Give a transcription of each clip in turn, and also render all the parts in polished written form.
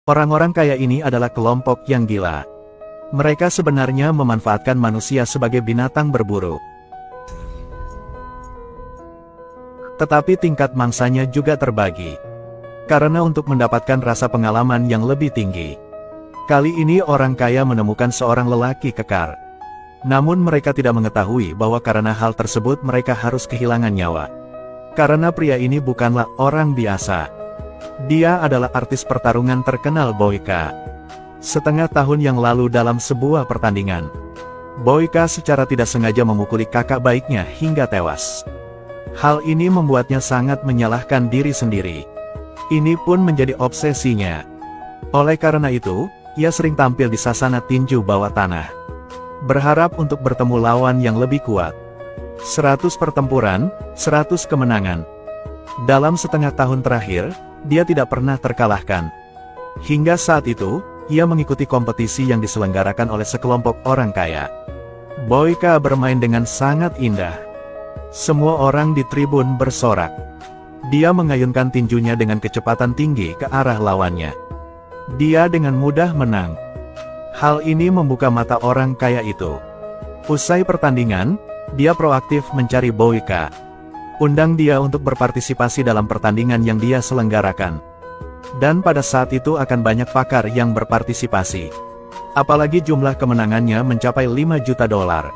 Orang-orang kaya ini adalah kelompok yang gila. Mereka sebenarnya memanfaatkan manusia sebagai binatang berburu. Tetapi tingkat mangsanya juga terbagi. Karena untuk mendapatkan rasa pengalaman yang lebih tinggi. Kali ini orang kaya menemukan seorang lelaki kekar. Namun mereka tidak mengetahui bahwa karena hal tersebut mereka harus kehilangan nyawa. Karena pria ini bukanlah orang biasa. Dia adalah artis pertarungan terkenal Boyka. Setengah tahun yang lalu dalam sebuah pertandingan, Boyka secara tidak sengaja memukuli kakak baiknya hingga tewas. Hal ini membuatnya sangat menyalahkan diri sendiri. Ini pun menjadi obsesinya. Oleh karena itu, ia sering tampil di sasana tinju bawah tanah. Berharap untuk bertemu lawan yang lebih kuat. 100 pertempuran, 100 kemenangan. Dalam setengah tahun terakhir, dia tidak pernah terkalahkan. Hingga saat itu, ia mengikuti kompetisi yang diselenggarakan oleh sekelompok orang kaya. Boyka bermain dengan sangat indah. Semua orang di tribun bersorak. Dia mengayunkan tinjunya dengan kecepatan tinggi ke arah lawannya. Dia dengan mudah menang. Hal ini membuka mata orang kaya itu. Usai pertandingan, dia proaktif mencari Boyka. Undang dia untuk berpartisipasi dalam pertandingan yang dia selenggarakan. Dan pada saat itu akan banyak pakar yang berpartisipasi. Apalagi jumlah kemenangannya mencapai 5 juta dolar.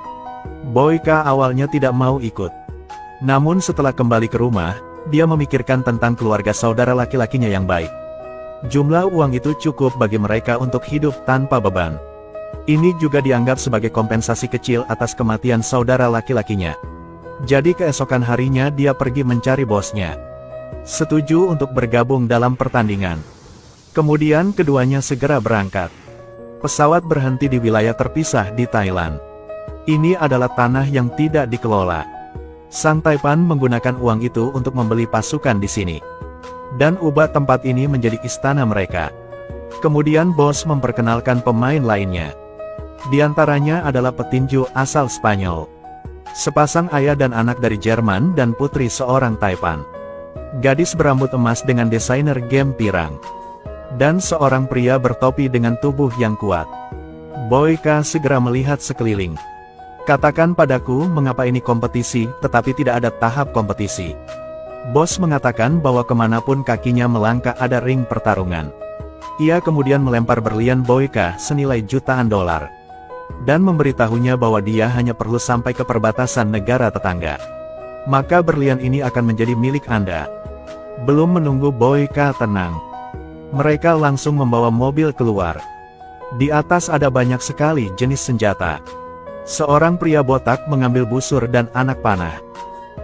Boyka awalnya tidak mau ikut. Namun setelah kembali ke rumah, dia memikirkan tentang keluarga saudara laki-lakinya yang baik. Jumlah uang itu cukup bagi mereka untuk hidup tanpa beban. Ini juga dianggap sebagai kompensasi kecil atas kematian saudara laki-lakinya. Jadi keesokan harinya dia pergi mencari bosnya. Setuju untuk bergabung dalam pertandingan. Kemudian keduanya segera berangkat. Pesawat berhenti di wilayah terpisah di Thailand. Ini adalah tanah yang tidak dikelola. Sang Taipan menggunakan uang itu untuk membeli pasukan di sini. Dan ubah tempat ini menjadi istana mereka. Kemudian bos memperkenalkan pemain lainnya. Di antaranya adalah petinju asal Spanyol. Sepasang ayah dan anak dari Jerman dan putri seorang Taipan. Gadis berambut emas dengan desainer game pirang. Dan seorang pria bertopi dengan tubuh yang kuat. Boyka segera melihat sekeliling. Katakan padaku mengapa ini kompetisi, tetapi tidak ada tahap kompetisi. Bos mengatakan bahwa kemanapun kakinya melangkah ada ring pertarungan. Ia kemudian melempar berlian Boyka senilai jutaan dolar. Dan memberitahunya bahwa dia hanya perlu sampai ke perbatasan negara tetangga. Maka berlian ini akan menjadi milik Anda. Belum menunggu Boyka tenang. Mereka langsung membawa mobil keluar. Di atas ada banyak sekali jenis senjata. Seorang pria botak mengambil busur dan anak panah.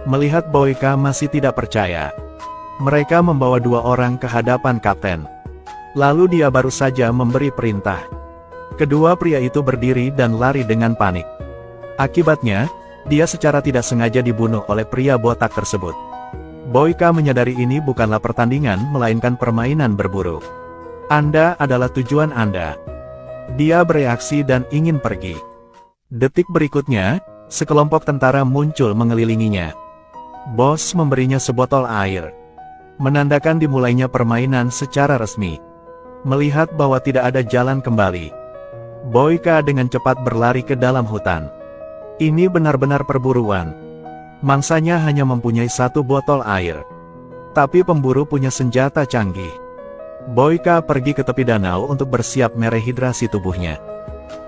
Melihat Boyka masih tidak percaya. Mereka membawa 2 orang ke hadapan kapten. Lalu dia baru saja memberi perintah. Kedua pria itu berdiri dan lari dengan panik. Akibatnya, dia secara tidak sengaja dibunuh oleh pria botak tersebut. Boyka menyadari ini bukanlah pertandingan melainkan permainan berburu. Anda adalah tujuan Anda. Dia bereaksi dan ingin pergi. Detik berikutnya, sekelompok tentara muncul mengelilinginya. Bos memberinya sebotol air. Menandakan dimulainya permainan secara resmi. Melihat bahwa tidak ada jalan kembali, Boyka dengan cepat berlari ke dalam hutan. Ini benar-benar perburuan. Mangsanya hanya mempunyai 1 botol air. Tapi pemburu punya senjata canggih. Boyka pergi ke tepi danau untuk bersiap merehidrasi tubuhnya.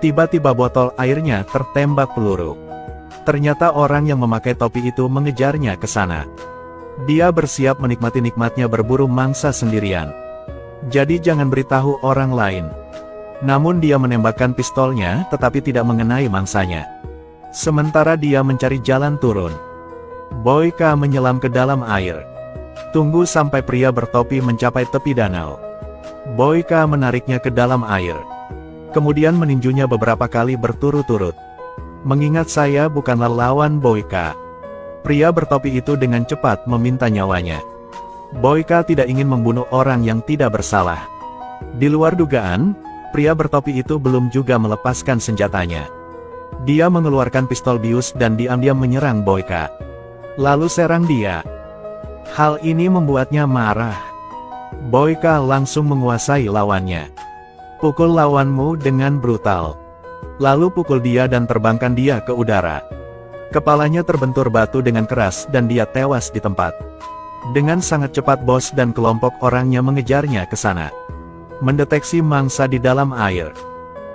Tiba-tiba botol airnya tertembak peluru. Ternyata orang yang memakai topi itu mengejarnya ke sana. Dia bersiap menikmati nikmatnya berburu mangsa sendirian. Jadi jangan beritahu orang lain. Namun dia menembakkan pistolnya tetapi tidak mengenai mangsanya. Sementara dia mencari jalan turun, Boyka menyelam ke dalam air. Tunggu sampai pria bertopi mencapai tepi danau. Boyka menariknya ke dalam air. Kemudian meninjunya beberapa kali berturut-turut. Mengingat saya bukanlah lawan Boyka. Pria bertopi itu dengan cepat meminta nyawanya. Boyka tidak ingin membunuh orang yang tidak bersalah. Di luar dugaan, pria bertopi itu belum juga melepaskan senjatanya. Dia mengeluarkan pistol bius dan diam-diam menyerang Boyka. Lalu serang dia. Hal ini membuatnya marah. Boyka langsung menguasai lawannya. Pukul lawanmu dengan brutal. Lalu pukul dia dan terbangkan dia ke udara. Kepalanya terbentur batu dengan keras dan dia tewas di tempat. Dengan sangat cepat bos dan kelompok orangnya mengejarnya ke sana. Mendeteksi mangsa di dalam air.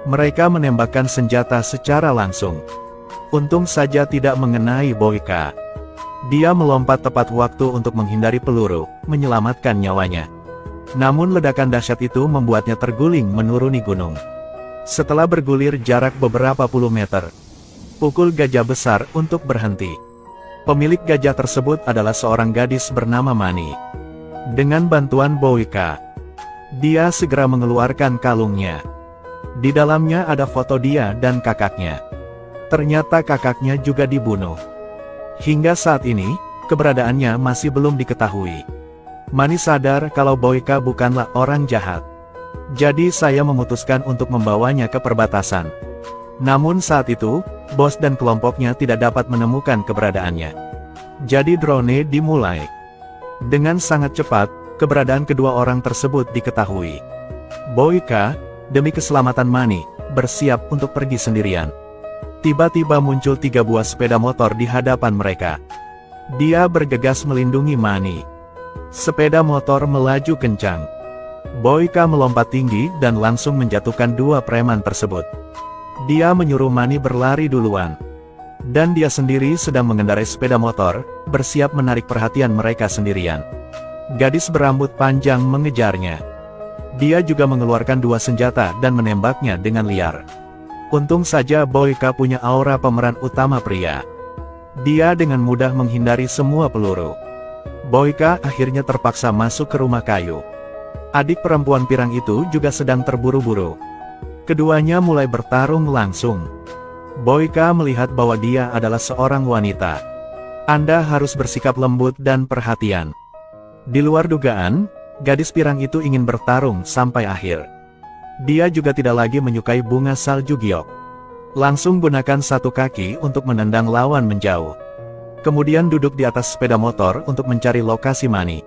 Mereka menembakkan senjata secara langsung. Untung saja tidak mengenai Boyka. Dia melompat tepat waktu untuk menghindari peluru, menyelamatkan nyawanya. Namun ledakan dahsyat itu membuatnya terguling menuruni gunung. Setelah bergulir jarak beberapa puluh meter, pukul gajah besar untuk berhenti. Pemilik gajah tersebut adalah seorang gadis bernama Mani. Dengan bantuan Boyka, dia segera mengeluarkan kalungnya. Di dalamnya ada foto dia dan kakaknya. Ternyata kakaknya juga dibunuh. Hingga saat ini, keberadaannya masih belum diketahui. Mani sadar kalau Boyka bukanlah orang jahat. Jadi saya memutuskan untuk membawanya ke perbatasan. Namun saat itu, bos dan kelompoknya tidak dapat menemukan keberadaannya. Jadi drone dimulai. Dengan sangat cepat, keberadaan kedua orang tersebut diketahui. Boyka, demi keselamatan Mani, bersiap untuk pergi sendirian. Tiba-tiba muncul 3 buah sepeda motor di hadapan mereka. Dia bergegas melindungi Mani. Sepeda motor melaju kencang. Boyka melompat tinggi dan langsung menjatuhkan 2 preman tersebut. Dia menyuruh Mani berlari duluan. Dan dia sendiri sedang mengendarai sepeda motor, bersiap menarik perhatian mereka sendirian. Gadis berambut panjang mengejarnya. Dia juga mengeluarkan 2 senjata dan menembaknya dengan liar. Untung saja Boyka punya aura pemeran utama pria. Dia dengan mudah menghindari semua peluru. Boyka akhirnya terpaksa masuk ke rumah kayu. Adik perempuan pirang itu juga sedang terburu-buru. Keduanya mulai bertarung langsung. Boyka melihat bahwa dia adalah seorang wanita. Anda harus bersikap lembut dan perhatian. Di luar dugaan, gadis pirang itu ingin bertarung sampai akhir. Dia juga tidak lagi menyukai bunga salju giok. Langsung gunakan 1 kaki untuk menendang lawan menjauh. Kemudian duduk di atas sepeda motor untuk mencari lokasi Mani.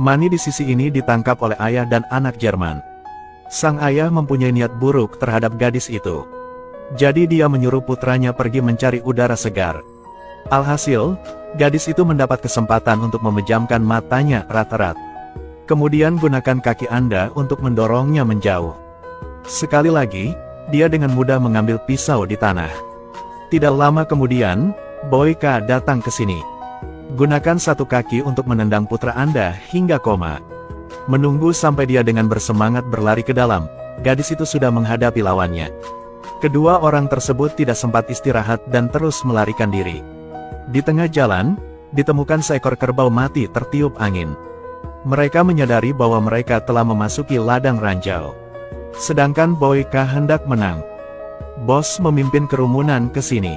Mani di sisi ini ditangkap oleh ayah dan anak Jerman. Sang ayah mempunyai niat buruk terhadap gadis itu. Jadi dia menyuruh putranya pergi mencari udara segar. Alhasil, gadis itu mendapat kesempatan untuk memejamkan matanya erat-erat. Kemudian gunakan kaki Anda untuk mendorongnya menjauh. Sekali lagi, dia dengan mudah mengambil pisau di tanah. Tidak lama kemudian, Boyka datang ke sini. Gunakan 1 kaki untuk menendang putra Anda hingga koma. Menunggu sampai dia dengan bersemangat berlari ke dalam, gadis itu sudah menghadapi lawannya. Kedua orang tersebut tidak sempat istirahat dan terus melarikan diri. Di tengah jalan, ditemukan seekor kerbau mati tertiup angin. Mereka menyadari bahwa mereka telah memasuki ladang ranjau. Sedangkan Boyka hendak menang. Bos memimpin kerumunan ke sini.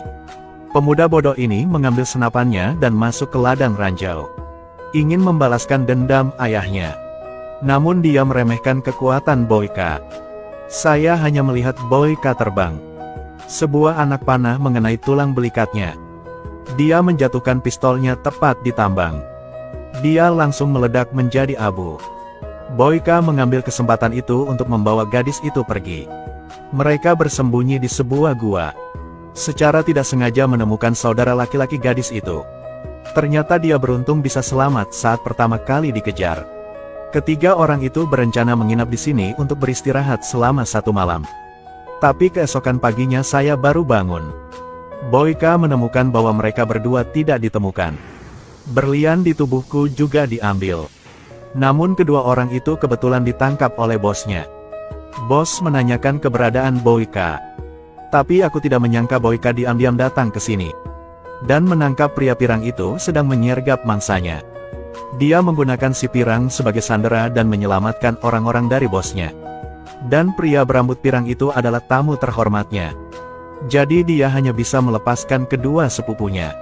Pemuda bodoh ini mengambil senapannya dan masuk ke ladang ranjau. Ingin membalaskan dendam ayahnya. Namun dia meremehkan kekuatan Boyka. Saya hanya melihat Boyka terbang. Sebuah anak panah mengenai tulang belikatnya. Dia menjatuhkan pistolnya tepat di tambang. Dia langsung meledak menjadi abu. Boyka mengambil kesempatan itu untuk membawa gadis itu pergi. Mereka bersembunyi di sebuah gua. Secara tidak sengaja menemukan saudara laki-laki gadis itu. Ternyata dia beruntung bisa selamat saat pertama kali dikejar. Ketiga orang itu berencana menginap di sini untuk beristirahat selama 1 malam. Tapi keesokan paginya saya baru bangun. Boyka menemukan bahwa mereka berdua tidak ditemukan. Berlian di tubuhku juga diambil. Namun kedua orang itu kebetulan ditangkap oleh bosnya. Bos menanyakan keberadaan Boyka. Tapi aku tidak menyangka Boyka diam-diam datang ke sini. Dan menangkap pria pirang itu sedang menyergap mangsanya. Dia menggunakan si pirang sebagai sandera dan menyelamatkan orang-orang dari bosnya. Dan pria berambut pirang itu adalah tamu terhormatnya. Jadi dia hanya bisa melepaskan kedua sepupunya.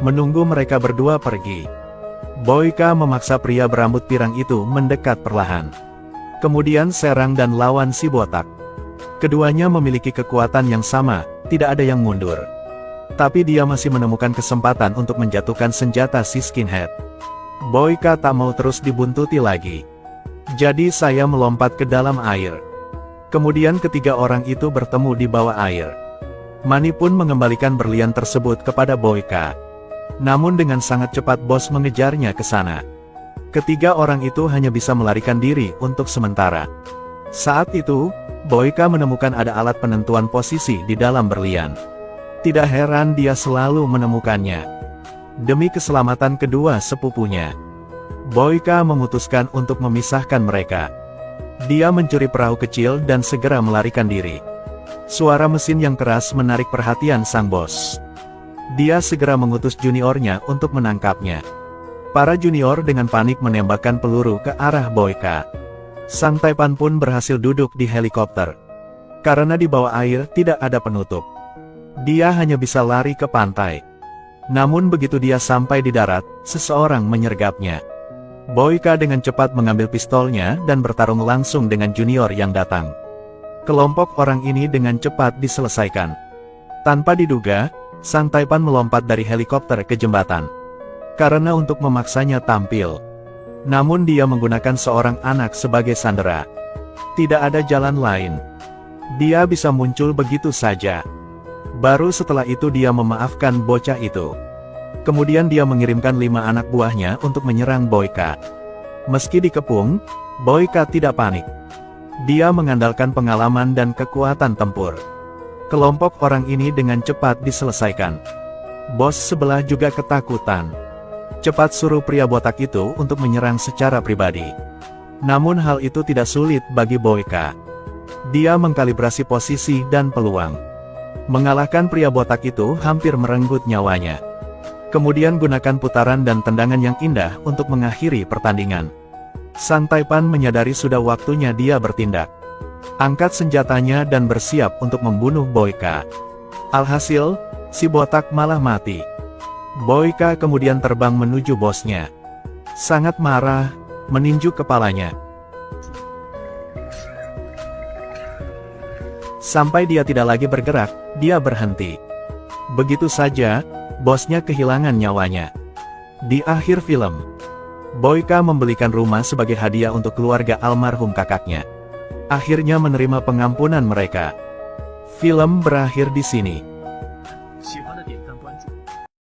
Menunggu mereka berdua pergi. Boyka memaksa pria berambut pirang itu mendekat perlahan. Kemudian serang dan lawan si botak. Keduanya memiliki kekuatan yang sama, tidak ada yang mundur. Tapi dia masih menemukan kesempatan untuk menjatuhkan senjata si skinhead. Boyka tak mau terus dibuntuti lagi. Jadi saya melompat ke dalam air. Kemudian ketiga orang itu bertemu di bawah air. Manny pun mengembalikan berlian tersebut kepada Boyka. Namun dengan sangat cepat bos mengejarnya ke sana. Ketiga orang itu hanya bisa melarikan diri untuk sementara. Saat itu, Boyka menemukan ada alat penentuan posisi di dalam berlian. Tidak heran dia selalu menemukannya. Demi keselamatan kedua sepupunya, Boyka memutuskan untuk memisahkan mereka. Dia mencuri perahu kecil dan segera melarikan diri. Suara mesin yang keras menarik perhatian sang bos. Dia segera mengutus juniornya untuk menangkapnya. Para junior dengan panik menembakkan peluru ke arah Boyka. Sang Taipan pun berhasil duduk di helikopter. Karena di bawah air tidak ada penutup, dia hanya bisa lari ke pantai. Namun begitu dia sampai di darat, seseorang menyergapnya. Boyka dengan cepat mengambil pistolnya dan bertarung langsung dengan junior yang datang. Kelompok orang ini dengan cepat diselesaikan. Tanpa diduga, sang Taipan melompat dari helikopter ke jembatan. Karena untuk memaksanya tampil. Namun dia menggunakan seorang anak sebagai sandera. Tidak ada jalan lain. Dia bisa muncul begitu saja. Baru setelah itu dia memaafkan bocah itu. Kemudian dia mengirimkan 5 anak buahnya untuk menyerang Boyka. Meski dikepung, Boyka tidak panik. Dia mengandalkan pengalaman dan kekuatan tempur. Kelompok orang ini dengan cepat diselesaikan. Bos sebelah juga ketakutan. Cepat suruh pria botak itu untuk menyerang secara pribadi. Namun hal itu tidak sulit bagi Boyka. Dia mengkalibrasi posisi dan peluang. Mengalahkan pria botak itu hampir merenggut nyawanya. Kemudian gunakan putaran dan tendangan yang indah untuk mengakhiri pertandingan. Sang Taipan menyadari sudah waktunya dia bertindak. Angkat senjatanya dan bersiap untuk membunuh Boyka. Alhasil, si botak malah mati. Boyka kemudian terbang menuju bosnya. Sangat marah, meninju kepalanya. Sampai dia tidak lagi bergerak, dia berhenti. Begitu saja, bosnya kehilangan nyawanya. Di akhir film, Boyka membelikan rumah sebagai hadiah untuk keluarga almarhum kakaknya. Akhirnya menerima pengampunan mereka. Film berakhir di sini.